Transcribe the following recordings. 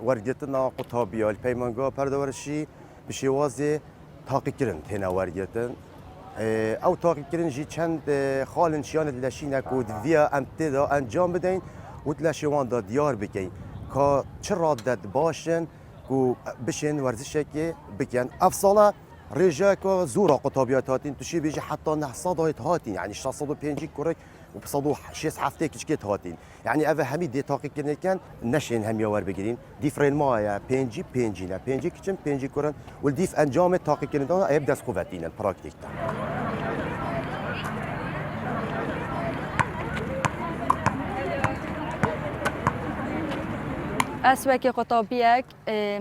ورگتنا قطابی الپیمانگا پردورشی بشوازه تاقی کرن تنا ورگتن او تاقی کرن جی چند خالن شیانت لشینک و دویا امتدا انجام بدین و تلاشوان دا دیار بکن که چرا داد باشن و بشن ورزشه که بکن افصاله رجاء که زورا قطابیات هاتین توشی بیجی حتی 900 هاتین یعنی 650 کرک و بصدو 6 هفته کشکت هاتین يعني أفا همي دي تاقي كرني كان نشين هم يوار بقرين ديفرين مايا بينجي بينجينا بينجي كتشم بينجي كورن والديف أنجام تاقي كرني دانا يبدأ سقوفاتين البراكتيك دا اسوکی قطابیک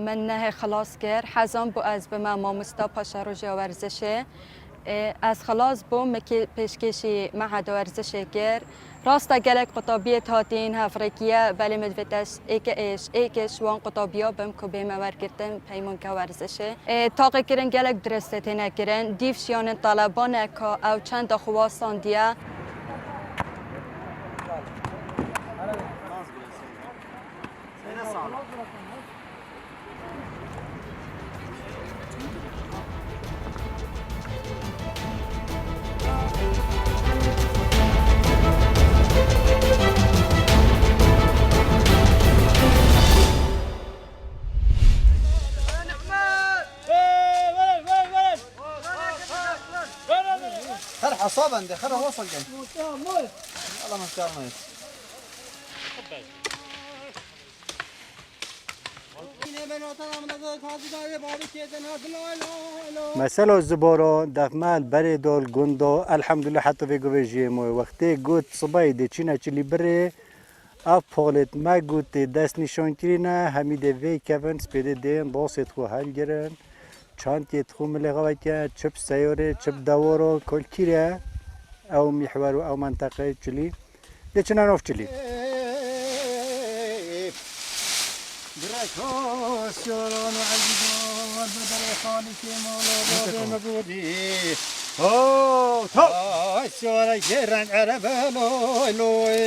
من نه خلاص کرد حزام بو از به ما مصطفی شروجی ورزشه از خلاص بوم که پیشکشی معهد ورزش کرد راستا گلک قطابیت هاتین افریقیا ولی مدوتش ایکش وان قطابیا بم که بیم ورگتن پیمون که ورزشه تاقی کرن گلک درسته تینه کرن دیف شیان طالبانه که او چند خواستان دیا خر حصابا ده خر وصل جاي والله ما شاء الله مثلا زبارا دفمن بره دال گندا الحمدلله حتی به گویجی ما وقتی گوت صبای ده چینه چلی بره اف پالت ما گوت دست نشان کرینه همیده وی کفن سپیده دین باست خو هل گرن چانتیت خو ملغوه که چپ سیاره چپ دوارا کل کیره او محور او منطقه چلی ده چنه ناف چلی بركوس يورون وعزيزون بدل خالك مولا مقودي اوه تو الشورى جيران عربه لوي لوي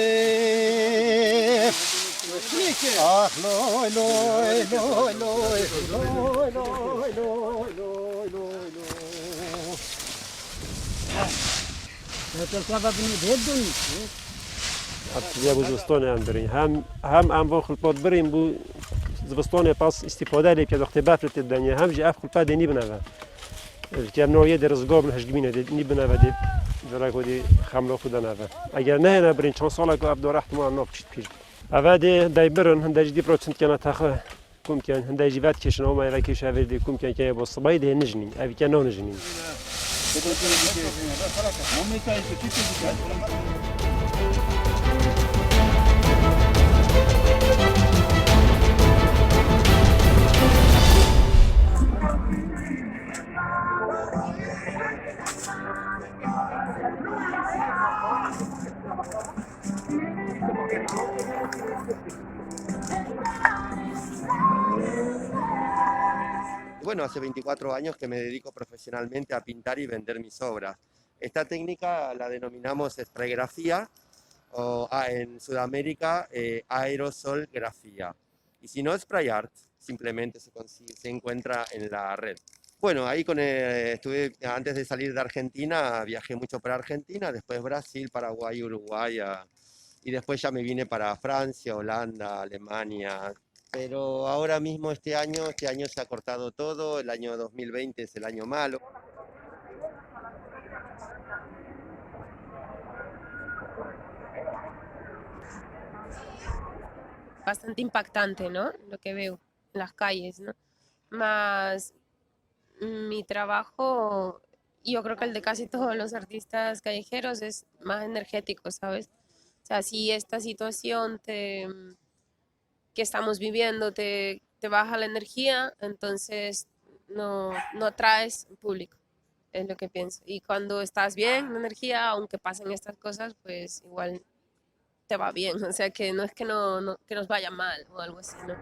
اخ لوي لوي لوي لوي لوي لوي لوي لوي لوي هذا سبب ندهدني يا ابو زبستون هم برين هم ام خلطات برين بو زبستون باس استفاده لي كذا وقت بافلت الدنيا هم جي افخل با دني بنوا الكام نوعيه درزغوب من هجمينه دي بنوا دي دراك ودي خملو خدنا فا اگر نه انا برين چون سالا کو عبد الرحمن ما نوف چت بيج اوادي دايبرن هندج دي بروسنت كان تاخ ممكن هندج جيبات كيش نو ما يراكيش افيدي ممكن كان يبو صباي دي نجني افي كان نو نجني Bueno, hace 24 años que me dedico profesionalmente a pintar y vender mis obras. Esta técnica la denominamos spraygrafía o en Sudamérica aerosolgrafía. Y si no, spray art, simplemente se encuentra en la red. Bueno, ahí estuve, antes de salir de Argentina, viajé mucho para Argentina, después Brasil, Paraguay, Uruguay, y después ya me vine para Francia, Holanda, Alemania. Pero ahora mismo este año se ha cortado todo, el año 2020 es el año malo. Bastante impactante, ¿no? Lo que veo en las calles, ¿no? Más mi trabajo, yo creo que el de casi todos los artistas callejeros es más energético, ¿sabes? O sea, si esta situación que estamos viviendo te baja la energía, entonces no atraes público, es lo que pienso. Y cuando estás bien de energía, aunque pasen estas cosas, pues igual te va bien. O sea, que no es que nos vaya mal o algo así, ¿no?